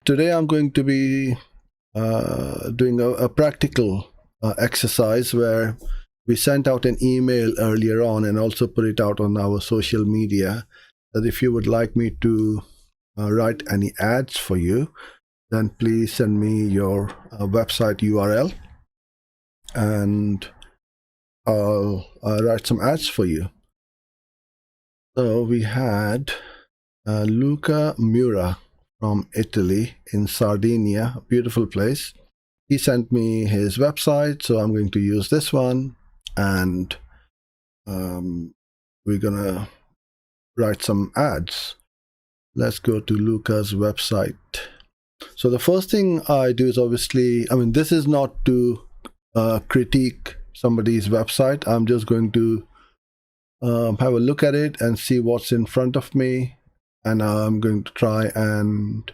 today I'm going to be doing a practical exercise where we sent out an email earlier on and also put it out on our social media that if you would like me to write any ads for you, then please send me your website URL and I'll write some ads for you. So we had Luca Mura from Italy in Sardinia, a beautiful place. He sent me his website, so I'm going to use this one, and we're gonna write some ads. Let's go to Luca's website. So the first thing I do is obviously, this is not to critique somebody's website. I'm just going to have a look at it and see what's in front of me, and I'm going to try and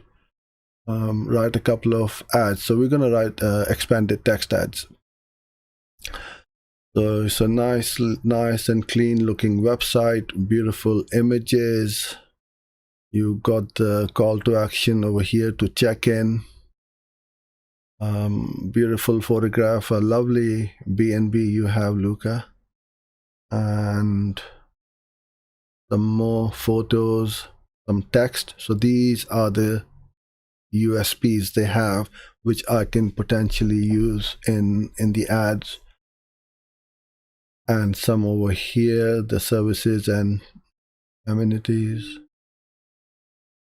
write a couple of ads. So we're going to write expanded text ads. So it's a nice and clean looking website, beautiful images. You got the call to action over here to check in. Beautiful photograph, a lovely B&B you have, Luca. And some more photos, some text. So these are the USPs they have, which I can potentially use in the ads. And some over here, the services and amenities.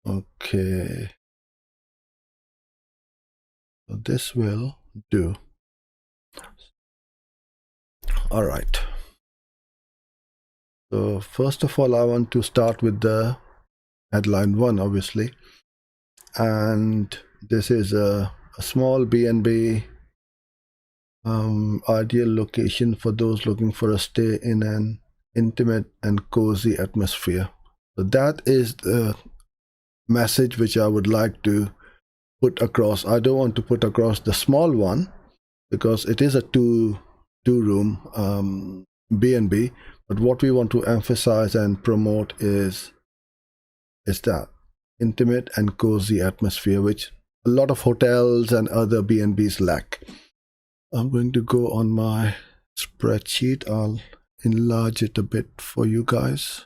Okay, so this will do. All right. So first of all, I want to start with the headline one, obviously. And this is a small B&B, ideal location for those looking for a stay in an intimate and cozy atmosphere. So that is the message which I would like to put across. I don't want to put across the small one because it is a two-room B&B, but what we want to emphasize and promote is that intimate and cozy atmosphere, which a lot of hotels and other B&Bs lack. I'm going to go on my spreadsheet. I'll enlarge it a bit for you guys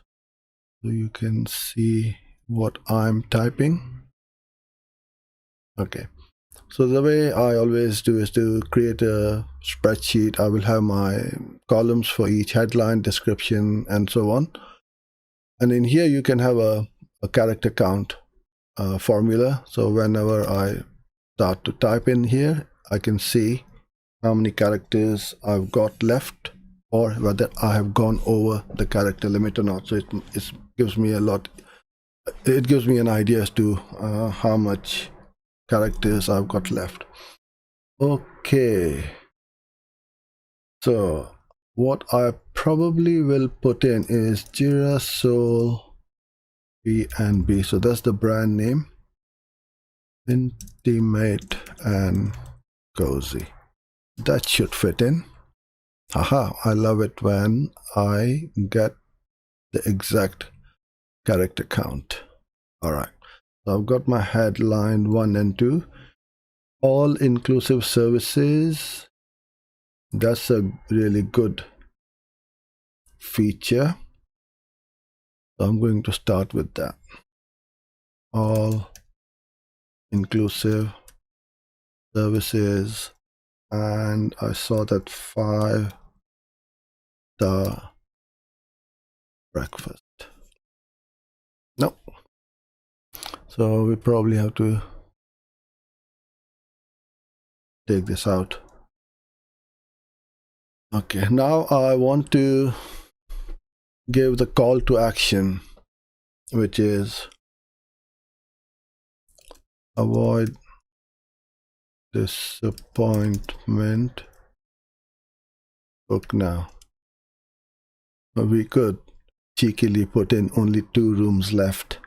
so you can see what I'm typing. Okay, so the way I always do is to create a spreadsheet. I will have my columns for each headline, description, and so on. And in here you can have a character count formula. So whenever I start to type in here, I can see how many characters I've got left or whether I have gone over the character limit or not. So it gives me it gives me an idea as to how much characters I've got left. Okay, so what I probably will put in is Girasol B&B. So that's the brand name, intimate and cozy. That should fit in. Haha, I love it when I get the exact character count. All right, so I've got my headline 1 and 2, all inclusive services. That's a really good feature. So I'm going to start with that. All inclusive services, and I saw that 5-star breakfast. No. So we probably have to take this out. Okay, now I want to give the call to action, which is avoid disappointment, book now. We could cheekily put in only 2 rooms left.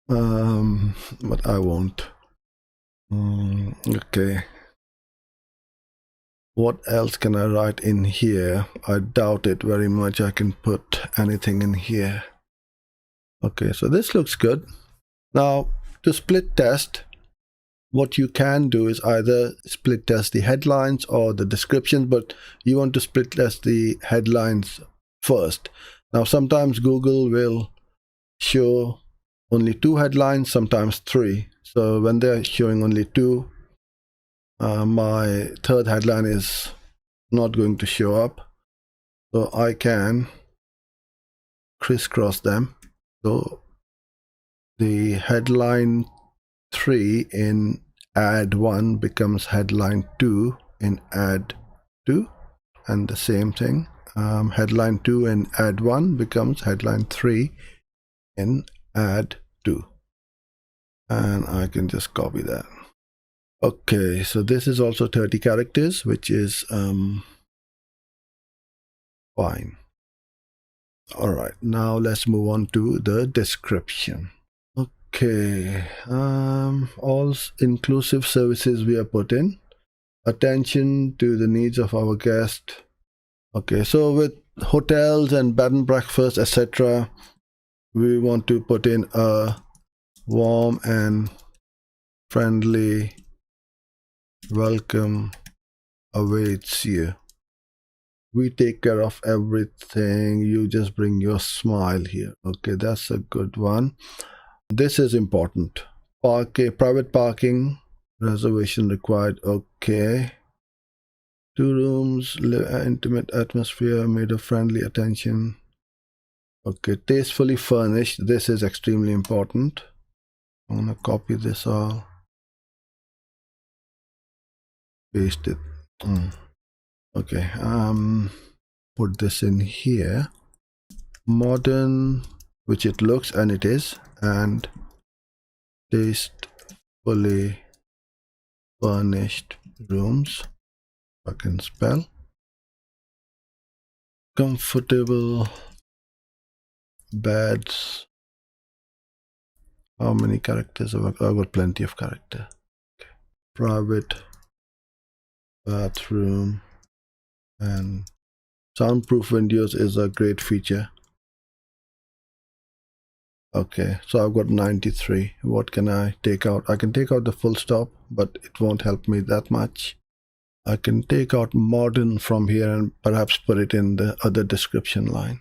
But I won't. Okay, what else can I write in here? I doubt it very much I can put anything in here. Okay, so this looks good. Now to split test, what you can do is either split test the headlines or the description, but you want to split test the headlines first. Now, sometimes Google will show only 2 headlines, sometimes 3. So when they're showing only 2, my third headline is not going to show up. So I can crisscross them. So the headline 3 in ad 1 becomes headline 2 in ad 2, and the same thing, headline 2 in ad 1 becomes headline 3 in ad 2, and I can just copy that. Okay, so this is also 30 characters, which is fine. All right, now let's move on to the description. Okay, all inclusive services we have put in. Attention to the needs of our guest. Okay, so with hotels and bed and breakfast, etc., we want to put in a warm and friendly welcome awaits you. We take care of everything. You just bring your smile here. Okay, that's a good one. This is important. Private parking, reservation required. Okay. 2 rooms, intimate atmosphere, made of friendly attention. Okay, tastefully furnished. This is extremely important. I'm gonna copy this all. Paste it. Okay, put this in here. Modern, which it looks, and it is, and tastefully furnished rooms. I can spell. Comfortable beds. How many characters have I got? I've got plenty of character. Okay. Private bathroom and soundproof windows is a great feature. Okay, so I've got 93. What can I take out? I can take out the full stop, but it won't help me that much. I can take out modern from here and perhaps put it in the other description line.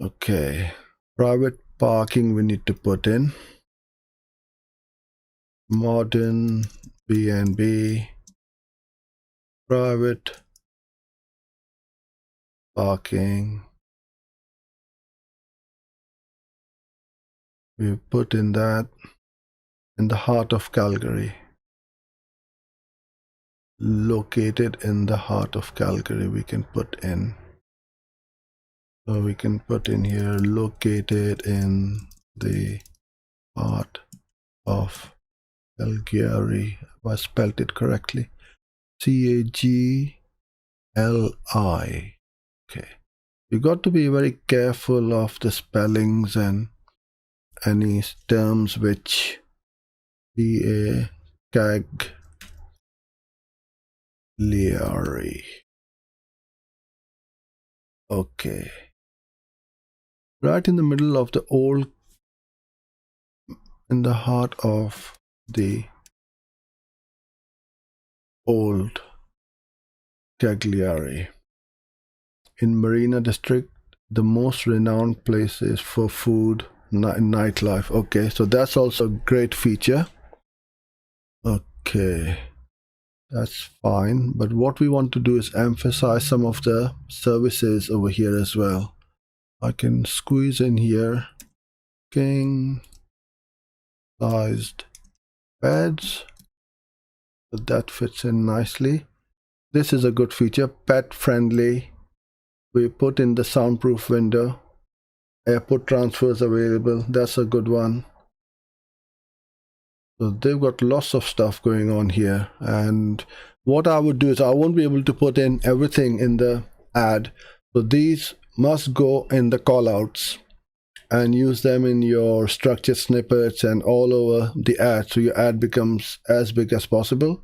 Okay, private parking we need to put in. Modern B&B, private parking. We put in that in the heart of Calgary. Located in the heart of Calgary, we can put in. So we can put in here, located in the heart of Calgary. If I spelled it correctly. CAGLI. Okay. You got to be very careful of the spellings and any terms which Cagliari. Okay. Right in the middle of the old, in the heart of the old Cagliari. In Marina District, the most renowned places for food and nightlife. Okay, so that's also a great feature. Okay, that's fine. But what we want to do is emphasize some of the services over here as well. I can squeeze in here king sized beds. So that fits in nicely. This is a good feature, pet friendly. We put in the soundproof window. Airport transfers available. That's a good one. So they've got lots of stuff going on here. And what I would do is I won't be able to put in everything in the ad. So these must go in the callouts and use them in your structured snippets and all over the ad. So your ad becomes as big as possible.